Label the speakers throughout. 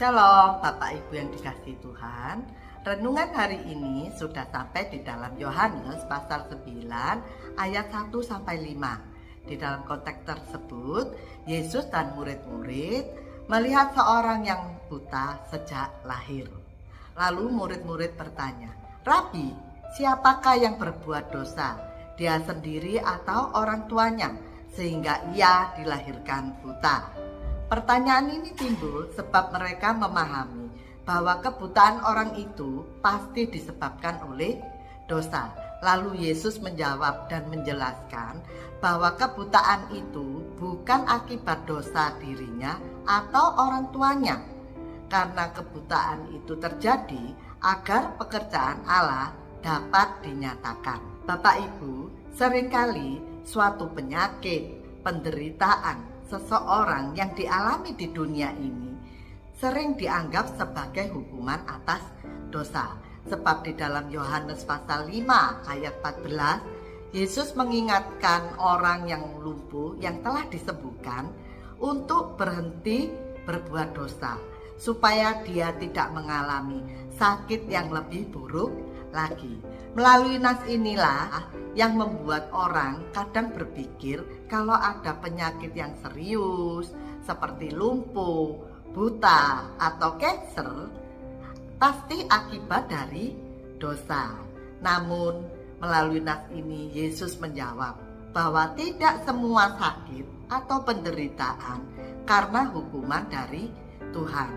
Speaker 1: Shalom Bapak Ibu yang dikasihi Tuhan. Renungan hari ini sudah sampai di dalam Yohanes pasal 9 ayat 1-5. Di dalam konteks tersebut, Yesus dan murid-murid melihat seorang yang buta sejak lahir. Lalu murid-murid bertanya, "Rabi, siapakah yang berbuat dosa? Dia sendiri atau orang tuanya sehingga ia dilahirkan buta?" Pertanyaan ini timbul sebab mereka memahami bahwa kebutaan orang itu pasti disebabkan oleh dosa. Lalu Yesus menjawab dan menjelaskan bahwa kebutaan itu bukan akibat dosa dirinya atau orang tuanya. Karena kebutaan itu terjadi agar pekerjaan Allah dapat dinyatakan. Bapak Ibu, seringkali suatu penyakit, penderitaan seseorang yang dialami di dunia ini sering dianggap sebagai hukuman atas dosa. Sebab di dalam Yohanes pasal 5 ayat 14, Yesus mengingatkan orang yang lumpuh yang telah disembuhkan untuk berhenti berbuat dosa, supaya dia tidak mengalami sakit yang lebih buruk lagi. Melalui nas inilah yang membuat orang kadang berpikir kalau ada penyakit yang serius seperti lumpuh, buta, atau kanker pasti akibat dari dosa. Namun melalui nas ini Yesus menjawab bahwa tidak semua sakit atau penderitaan karena hukuman dari Tuhan.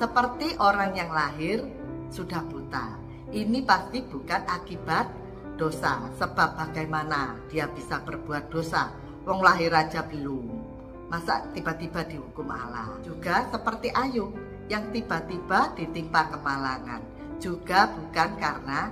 Speaker 1: Seperti orang yang lahir sudah buta, ini pasti bukan akibat dosa. Sebab bagaimana dia bisa berbuat dosa? Wong lahir aja belum, masa tiba-tiba dihukum Allah? Juga seperti Ayub yang tiba-tiba ditimpa kemalangan, juga bukan karena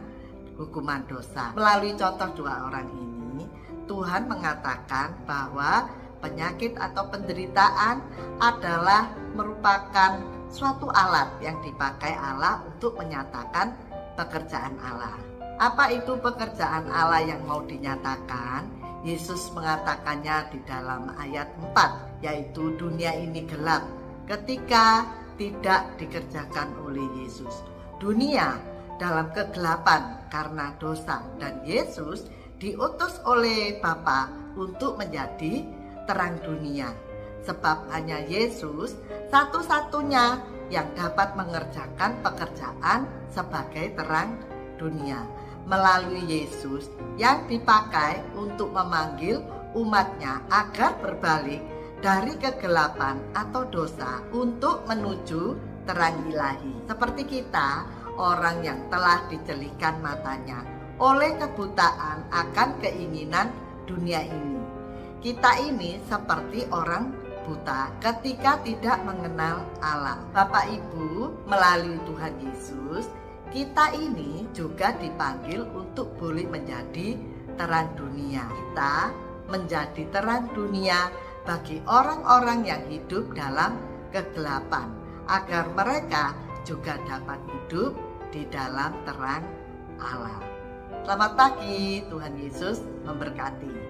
Speaker 1: hukuman dosa. Melalui contoh dua orang ini, Tuhan mengatakan bahwa penyakit atau penderitaan adalah merupakan suatu alat yang dipakai Allah untuk menyatakan pekerjaan Allah. Apa itu pekerjaan Allah yang mau dinyatakan? Yesus mengatakannya di dalam ayat 4, yaitu dunia ini gelap ketika tidak dikerjakan oleh Yesus. Dunia dalam kegelapan karena dosa, dan Yesus diutus oleh Bapa untuk menjadi terang dunia. Sebab hanya Yesus satu-satunya yang dapat mengerjakan pekerjaan sebagai terang dunia. Melalui Yesus yang dipakai untuk memanggil umatnya agar berbalik dari kegelapan atau dosa untuk menuju terang ilahi. Seperti kita, orang yang telah dicelikan matanya oleh kebutaan akan keinginan dunia ini. Kita ini seperti orang buta ketika tidak mengenal Allah. Bapak Ibu, melalui Tuhan Yesus, kita ini juga dipanggil untuk boleh menjadi terang dunia. Kita menjadi terang dunia bagi orang-orang yang hidup dalam kegelapan, agar mereka juga dapat hidup di dalam terang Allah. Selamat pagi, Tuhan Yesus memberkati.